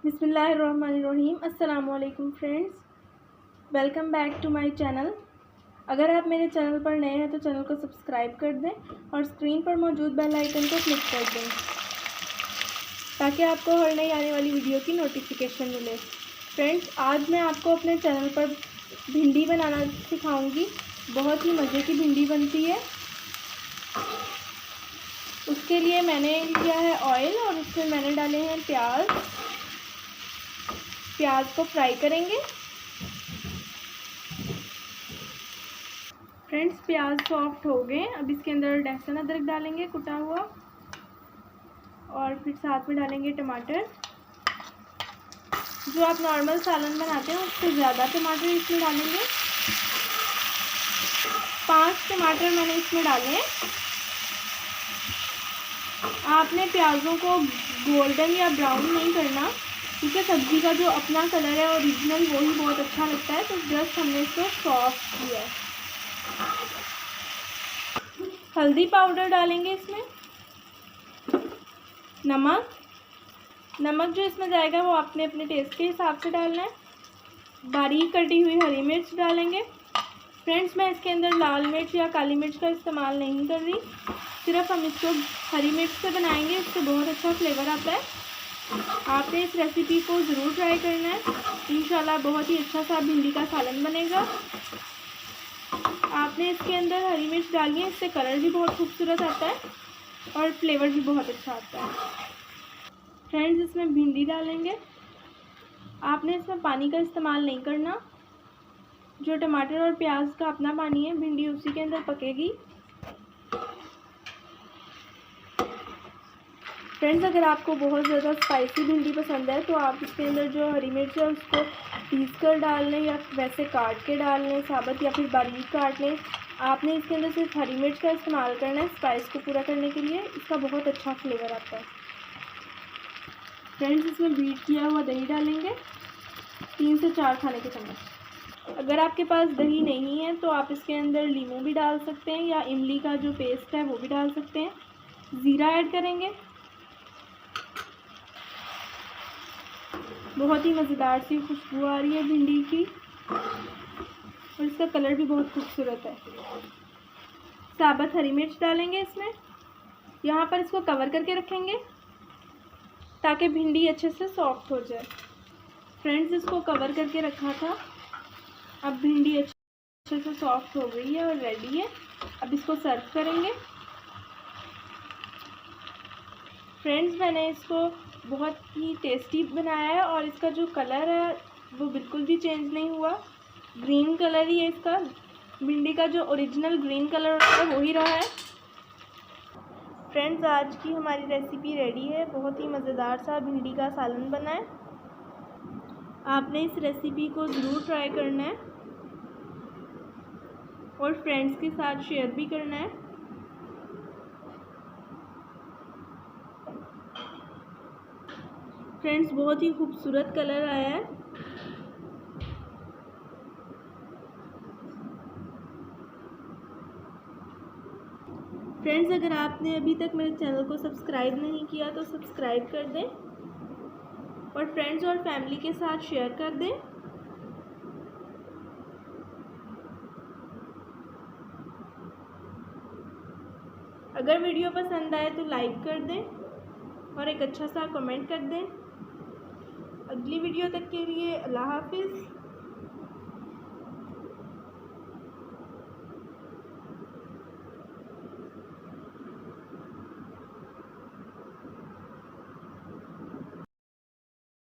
बिस्मिल्लाहिर्रहमानिर्रहीम। अस्सलामुअलैकुम friends, welcome back to my channel. अगर आप मेरे चैनल पर नए हैं तो चैनल को सब्सक्राइब कर दें और स्क्रीन पर मौजूद बेल आइकन को क्लिक कर दें ताकि आपको हर नई आने वाली वीडियो की नोटिफिकेशन मिले। फ्रेंड्स, आज मैं आपको अपने चैनल पर भिंडी बनाना सिखाऊंगी। बहुत ही मज़े की भिंडी बनती है। उसके लिए मैंने लिया है ऑयल और उसमें मैंने डाले हैं प्याज को फ्राई करेंगे। फ्रेंड्स, प्याज सॉफ्ट हो गए। अब इसके अंदर लहसुन अदरक डालेंगे कुटा हुआ, और फिर साथ में डालेंगे टमाटर। जो आप नॉर्मल सालन बनाते हैं उससे ज़्यादा टमाटर इसमें डालेंगे। 5 टमाटर मैंने इसमें डाले हैं। आपने प्याज़ों को गोल्डन या ब्राउन नहीं करना, क्योंकि सब्ज़ी का जो अपना कलर है ओरिजिनल वही बहुत अच्छा लगता है। तो जस्ट हमने इसको सॉफ्ट किया है। हल्दी पाउडर डालेंगे इसमें। नमक जो इसमें जाएगा वो आपने अपने टेस्ट के हिसाब से डालना है। बारीक कटी हुई हरी मिर्च डालेंगे। फ्रेंड्स, मैं इसके अंदर लाल मिर्च या काली मिर्च का इस्तेमाल नहीं कर रही, सिर्फ हम इसको हरी मिर्च से बनाएंगे। इससे बहुत अच्छा फ्लेवर आता है। आपने इस रेसिपी को ज़रूर ट्राई करना है। इंशाल्लाह बहुत ही अच्छा सा भिंडी का सालन बनेगा। आपने इसके अंदर हरी मिर्च डाली है, इससे कलर भी बहुत खूबसूरत आता है और फ्लेवर भी बहुत अच्छा आता है। फ्रेंड्स, इसमें भिंडी डालेंगे। आपने इसमें पानी का इस्तेमाल नहीं करना। जो टमाटर और प्याज का अपना पानी है, भिंडी उसी के अंदर पकेगी। फ्रेंड्स, अगर आपको बहुत ज़्यादा स्पाइसी भिंडी पसंद है तो आप इसके अंदर जो हरी मिर्च है उसको पीस कर डाल लें, या वैसे काट के डाल लें साबुत, या फिर बारीक काट लें। आपने इसके अंदर सिर्फ हरी मिर्च का इस्तेमाल करना है स्पाइस को पूरा करने के लिए। इसका बहुत अच्छा फ्लेवर आता है। फ्रेंड्स, इसमें बीट किया हुआ दही डालेंगे, 3 से 4 खाने के चम्मच। अगर आपके पास दही नहीं है तो आप इसके अंदर लीमू भी डाल सकते हैं, या इमली का जो पेस्ट है वो भी डाल सकते हैं। ज़ीरा ऐड करेंगे। बहुत ही मज़ेदार सी खुशबू आ रही है भिंडी की, और इसका कलर भी बहुत खूबसूरत है। साबुत हरी मिर्च डालेंगे इसमें। यहाँ पर इसको कवर करके रखेंगे ताकि भिंडी अच्छे से सॉफ्ट हो जाए। फ्रेंड्स, इसको कवर करके रखा था। अब भिंडी अच्छे से सॉफ्ट हो गई है और रेडी है। अब इसको सर्व करेंगे। फ्रेंड्स, मैंने इसको बहुत ही टेस्टी बनाया है और इसका जो कलर है वो बिल्कुल भी चेंज नहीं हुआ। ग्रीन कलर ही है इसका। भिंडी का जो ओरिजिनल ग्रीन कलर होता है वही रहा है। फ्रेंड्स, आज की हमारी रेसिपी रेडी है। बहुत ही मज़ेदार सा भिंडी का सालन बना है। आपने इस रेसिपी को ज़रूर ट्राई करना है और फ्रेंड्स के साथ शेयर भी करना है। फ्रेंड्स, बहुत ही खूबसूरत कलर आया है। फ्रेंड्स, अगर आपने अभी तक मेरे चैनल को सब्सक्राइब नहीं किया तो सब्सक्राइब कर दें और फ्रेंड्स और फैमिली के साथ शेयर कर दें। अगर वीडियो पसंद आए तो लाइक कर दें और एक अच्छा सा कमेंट कर दें। अगली वीडियो तक के लिए अल्लाह हाफिज़।